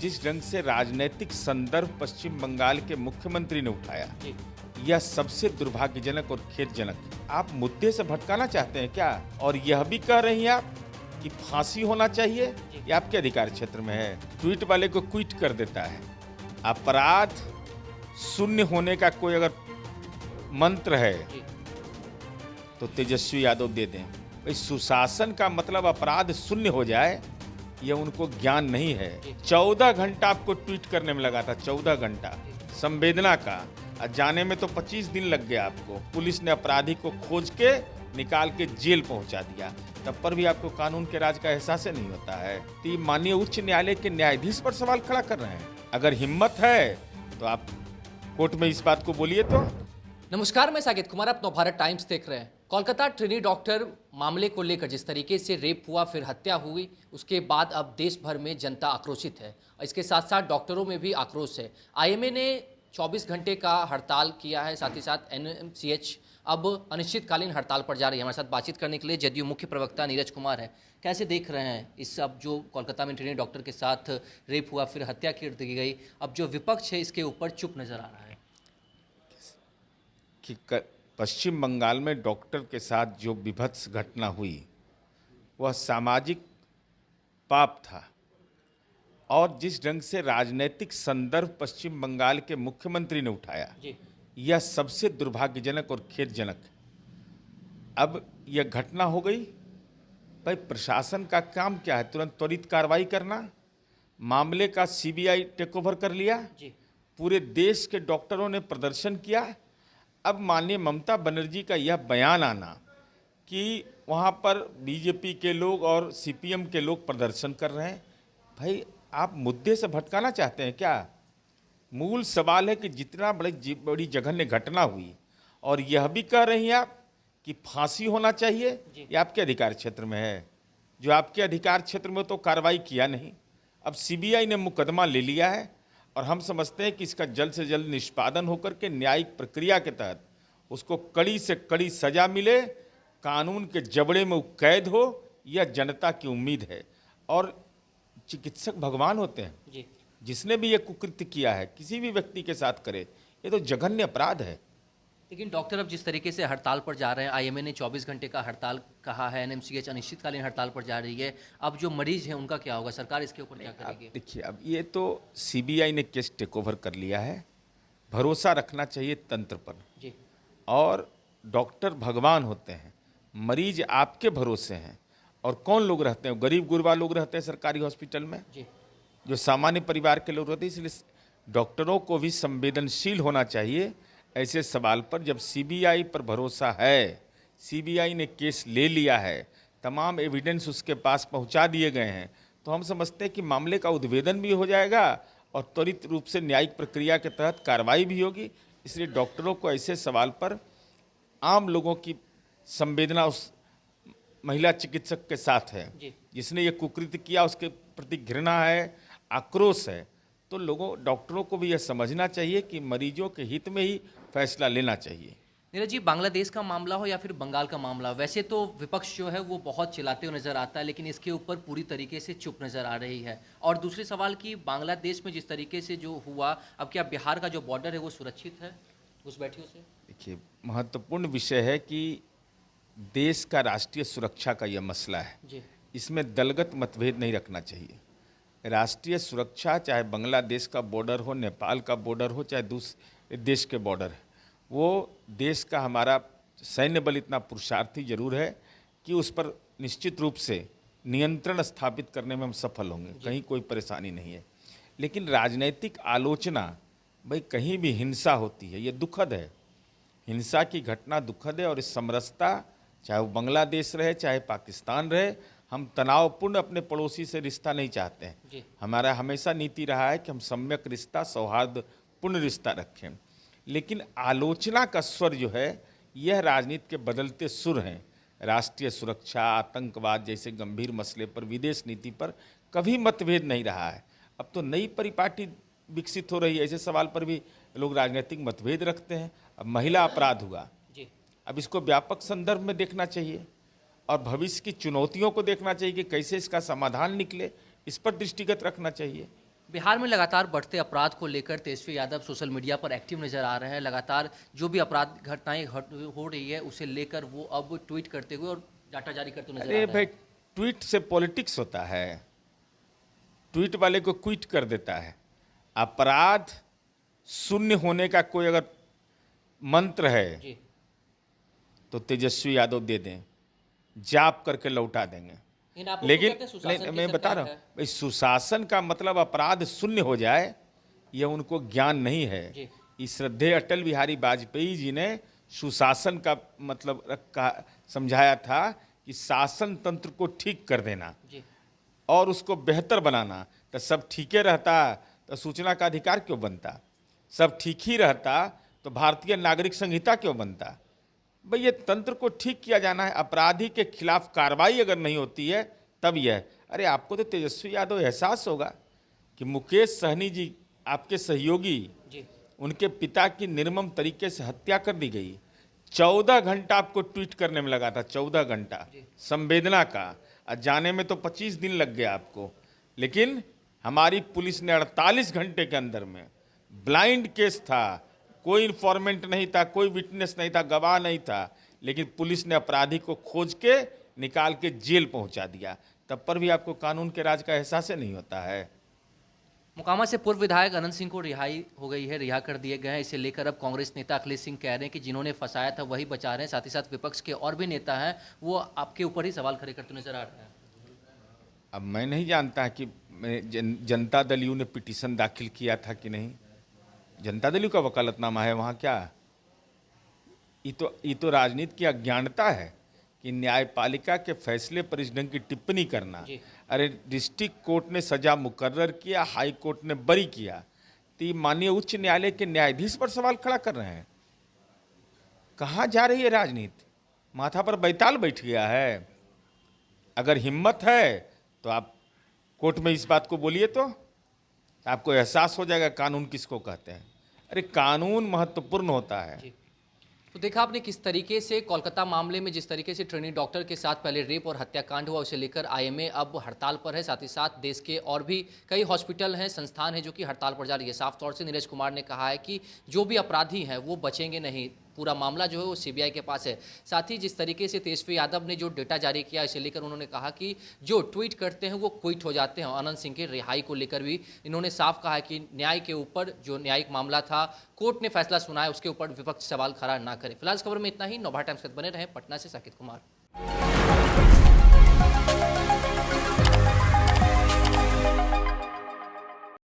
जिस ढंग से राजनीतिक संदर्भ पश्चिम बंगाल के मुख्यमंत्री ने उठाया, यह सबसे दुर्भाग्यजनक और खेदजनक है। आप मुद्दे से भटकाना चाहते हैं क्या? और यह भी कह रही हैं आप कि फांसी होना चाहिए, ये आपके अधिकार क्षेत्र में है। ट्वीट वाले को क्विट कर देता है। अपराध शून्य होने का कोई अगर मंत्र है तो तेजस्वी यादव दे दें। भाई सुशासन का मतलब अपराध शून्य हो जाए, यह उनको ज्ञान नहीं है। 14 घंटा आपको ट्वीट करने में लगा था, 14 घंटा संवेदना का, और जाने में तो 25 दिन लग गया आपको। पुलिस ने अपराधी को खोज के निकाल के जेल पहुंचा दिया, तब पर भी आपको कानून के राज का एहसास नहीं होता है। तो माननीय उच्च न्यायालय के न्यायाधीश पर सवाल खड़ा कर रहे हैं। अगर हिम्मत है तो आप कोर्ट में इस बात को बोलिए। तो नमस्कार, मैं साकेत कुमार, आप नवभारत टाइम्स देख रहे हैं। कोलकाता ट्रेनी डॉक्टर मामले को लेकर जिस तरीके से रेप हुआ, फिर हत्या हुई, उसके बाद अब देश भर में जनता आक्रोशित है। इसके साथ साथ डॉक्टरों में भी आक्रोश है। आईएमए ने 24 घंटे का हड़ताल किया है, साथ ही साथ एनएमसीएच अब अनिश्चितकालीन हड़ताल पर जा रही है। हमारे साथ बातचीत करने के लिए जदयू मुख्य प्रवक्ता नीरज कुमार है। कैसे देख रहे हैं इस अब जो कोलकाता में ट्रेनी डॉक्टर के साथ रेप हुआ, फिर हत्या कर दी गई, अब जो विपक्ष है इसके ऊपर चुप नजर आ रहा है कि पश्चिम बंगाल में डॉक्टर के साथ जो विभत्स घटना हुई वह सामाजिक पाप था, और जिस ढंग से राजनीतिक संदर्भ पश्चिम बंगाल के मुख्यमंत्री ने उठाया, यह सबसे दुर्भाग्यजनक और खेदजनक है। अब यह घटना हो गई, भाई प्रशासन का काम क्या है? तुरंत त्वरित कार्रवाई करना। मामले का सीबीआई टेक ओवर कर लिया। पूरे देश के डॉक्टरों ने प्रदर्शन किया। अब माननीय ममता बनर्जी का यह बयान आना कि वहाँ पर बीजेपी के लोग और सीपीएम के लोग प्रदर्शन कर रहे हैं, भाई आप मुद्दे से भटकाना चाहते हैं क्या? मूल सवाल है कि जितना बड़ी जघन्य घटना हुई, और यह भी कह रही हैं आप कि फांसी होना चाहिए, ये आपके अधिकार क्षेत्र में है। जो आपके अधिकार क्षेत्र में तो कार्रवाई किया नहीं। अब सीबीआई ने मुकदमा ले लिया है, और हम समझते हैं कि इसका जल्द से जल्द निष्पादन होकर के न्यायिक प्रक्रिया के तहत उसको कड़ी से कड़ी सजा मिले, कानून के जबड़े में वो कैद हो, यह जनता की उम्मीद है। और चिकित्सक भगवान होते हैं, जिसने भी ये कुकृत्य किया है किसी भी व्यक्ति के साथ करे, ये तो जघन्य अपराध है। लेकिन डॉक्टर अब जिस तरीके से हड़ताल पर जा रहे हैं, आईएमए ने 24 घंटे का हड़ताल कहा है, एनएमसीएच अनिश्चितकालीन हड़ताल पर जा रही है, अब जो मरीज हैं उनका क्या होगा? सरकार इसके ऊपर क्या करेगी? देखिए, अब ये तो सीबीआई ने केस टेक ओवर कर लिया है। भरोसा रखना चाहिए तंत्र पर जी। और डॉक्टर भगवान होते हैं, मरीज आपके भरोसे हैं। और कौन लोग रहते हैं? गरीब गुरबा लोग रहते हैं सरकारी हॉस्पिटल में, जो सामान्य परिवार के लोग रहते हैं। इसलिए डॉक्टरों को भी संवेदनशील होना चाहिए ऐसे सवाल पर। जब सीबीआई पर भरोसा है, सीबीआई ने केस ले लिया है, तमाम एविडेंस उसके पास पहुंचा दिए गए हैं, तो हम समझते हैं कि मामले का उद्भेदन भी हो जाएगा और त्वरित रूप से न्यायिक प्रक्रिया के तहत कार्रवाई भी होगी। इसलिए डॉक्टरों को ऐसे सवाल पर, आम लोगों की संवेदना उस महिला चिकित्सक के साथ है जिसने ये कुकृत्य किया, उसके प्रति घृणा है, आक्रोश है। तो डॉक्टरों को भी यह समझना चाहिए कि मरीजों के हित में ही फैसला लेना चाहिए। नीरज जी, बांग्लादेश का मामला हो या फिर बंगाल का मामला, वैसे तो विपक्ष जो है वो बहुत चिल्लाते हुए नजर आता है, लेकिन इसके ऊपर पूरी तरीके से चुप नजर आ रही है। और दूसरे सवाल कि बांग्लादेश में जिस तरीके से जो हुआ, अब क्या बिहार का जो बॉर्डर है वो सुरक्षित है घुसपैठियों से? देखिए, महत्वपूर्ण विषय है कि देश का राष्ट्रीय सुरक्षा का यह मसला है। इसमें दलगत मतभेद नहीं रखना चाहिए। राष्ट्रीय सुरक्षा, चाहे बांग्लादेश का बॉर्डर हो, नेपाल का बॉर्डर हो, चाहे दूसरे देश के बॉर्डर है, वो देश का हमारा सैन्य बल इतना पुरुषार्थी जरूर है कि उस पर निश्चित रूप से नियंत्रण स्थापित करने में हम सफल होंगे, कहीं कोई परेशानी नहीं है। लेकिन राजनीतिक आलोचना, भाई कहीं भी हिंसा होती है, ये दुखद है। हिंसा की घटना दुखद है, और इस समरसता, चाहे वो बांग्लादेश रहे चाहे पाकिस्तान रहे, हम तनावपूर्ण अपने पड़ोसी से रिश्ता नहीं चाहते हैं। हमारा हमेशा नीति रहा है कि हम सम्यक रिश्ता, सौहार्दपूर्ण रिश्ता रखें। लेकिन आलोचना का स्वर जो है, यह राजनीति के बदलते सुर हैं। राष्ट्रीय सुरक्षा, आतंकवाद जैसे गंभीर मसले पर, विदेश नीति पर कभी मतभेद नहीं रहा है। अब तो नई परिपाटी विकसित हो रही है, ऐसे सवाल पर भी लोग राजनीतिक मतभेद रखते हैं। अब महिला अपराध हुआ, अब इसको व्यापक संदर्भ में देखना चाहिए और भविष्य की चुनौतियों को देखना चाहिए कि कैसे इसका समाधान निकले, इस पर दृष्टिगत रखना चाहिए। बिहार में लगातार बढ़ते अपराध को लेकर तेजस्वी यादव सोशल मीडिया पर एक्टिव नजर आ रहे हैं। लगातार जो भी अपराध घटनाएं हो रही है उसे लेकर वो अब ट्वीट करते हुए और डाटा जारी करते हुए नजर आ अरे रहे भाई, हैं। ट्वीट से पॉलिटिक्स होता है। ट्वीट वाले को क्विट कर देता है। अपराध शून्य होने का कोई अगर मंत्र है जी तो तेजस्वी यादव दे दें, जाप करके लौटा देंगे। लेकिन मैं बता रहा हूँ भाई, सुशासन का मतलब अपराध शून्य हो जाए, यह उनको ज्ञान नहीं है। जी। इस श्रद्धेय अटल बिहारी वाजपेयी जी ने सुशासन का मतलब समझाया था कि शासन तंत्र को ठीक कर देना जी और उसको बेहतर बनाना। तो सब ठीके रहता तो सूचना का अधिकार क्यों बनता? सब ठीक ही रहता तो भारतीय नागरिक संहिता क्यों बनता? भाई, ये तंत्र को ठीक किया जाना है। अपराधी के खिलाफ कार्रवाई अगर नहीं होती है तब यह, अरे आपको तो तेजस्वी यादव एहसास होगा कि मुकेश सहनी जी आपके सहयोगी, जी उनके पिता की निर्मम तरीके से हत्या कर दी गई। 14 घंटा आपको ट्वीट करने में लगा था, 14 घंटा संवेदना का, और जाने में तो 25 दिन लग गया आपको। लेकिन हमारी पुलिस ने 48 घंटे के अंदर में, ब्लाइंड केस था, कोई इन्फॉर्मेंट नहीं था, कोई विटनेस नहीं था, गवाह नहीं था, लेकिन पुलिस ने अपराधी को खोज के निकाल के जेल पहुंचा दिया। तब पर भी आपको कानून के राज का एहसास ही नहीं होता है। मोकामा से पूर्व विधायक अनंत सिंह को रिहाई हो गई है, रिहा कर दिए गए हैं। इसे लेकर अब कांग्रेस नेता अखिलेश सिंह कह रहे हैं कि जिन्होंने फंसाया था वही बचा रहे हैं। साथ ही साथ विपक्ष के और भी नेता हैं, वो आपके ऊपर ही सवाल खड़े करते नजर आ रहे हैं। अब मैं नहीं जानता कि जनता दल यू ने पिटीशन दाखिल किया था कि नहीं। जनता दल यू का वकालतनामा है वहाँ क्या? ये तो राजनीति की अज्ञानता है कि न्यायपालिका के फैसले पर इस ढंग की टिप्पणी करना। जी। अरे डिस्ट्रिक्ट कोर्ट ने सजा मुकर्रर किया, हाई कोर्ट ने बरी किया, तो ये माननीय उच्च न्यायालय के न्यायाधीश पर सवाल खड़ा कर रहे हैं। कहाँ जा रही है राजनीति? माथा पर बैताल बैठ गया है। अगर हिम्मत है तो आप कोर्ट में इस बात को बोलिए, तो आपको एहसास हो जाएगा कानून किसको कहते हैं। अरे कानून महत्वपूर्ण होता है। जी। तो देखा आपने किस तरीके से कोलकाता मामले में जिस तरीके से ट्रेनी डॉक्टर के साथ पहले रेप और हत्याकांड हुआ, उसे लेकर आईएमए अब हड़ताल पर है। साथ ही साथ देश के और भी कई हॉस्पिटल हैं, संस्थान हैं जो कि हड़ताल पर जा रही है। साफ तौर से नीरज कुमार ने कहा है कि जो भी अपराधी हैं वो बचेंगे नहीं, पूरा मामला जो है वो सीबीआई के पास है। साथ ही जिस तरीके से तेजस्वी यादव ने जो डेटा जारी किया, इसे लेकर उन्होंने कहा कि जो ट्वीट करते हैं वो क्विट हो जाते हैं। अनंत सिंह के रिहाई को लेकर भी इन्होंने साफ कहा है कि न्याय के ऊपर जो न्यायिक मामला था, कोर्ट ने फैसला सुना है, उसके ऊपर विपक्ष सवाल खड़ा ना करे। फिलहाल इस खबर में इतना ही। नवभारत टाइम्स के साथ बने रहें। पटना से साकिब कुमार।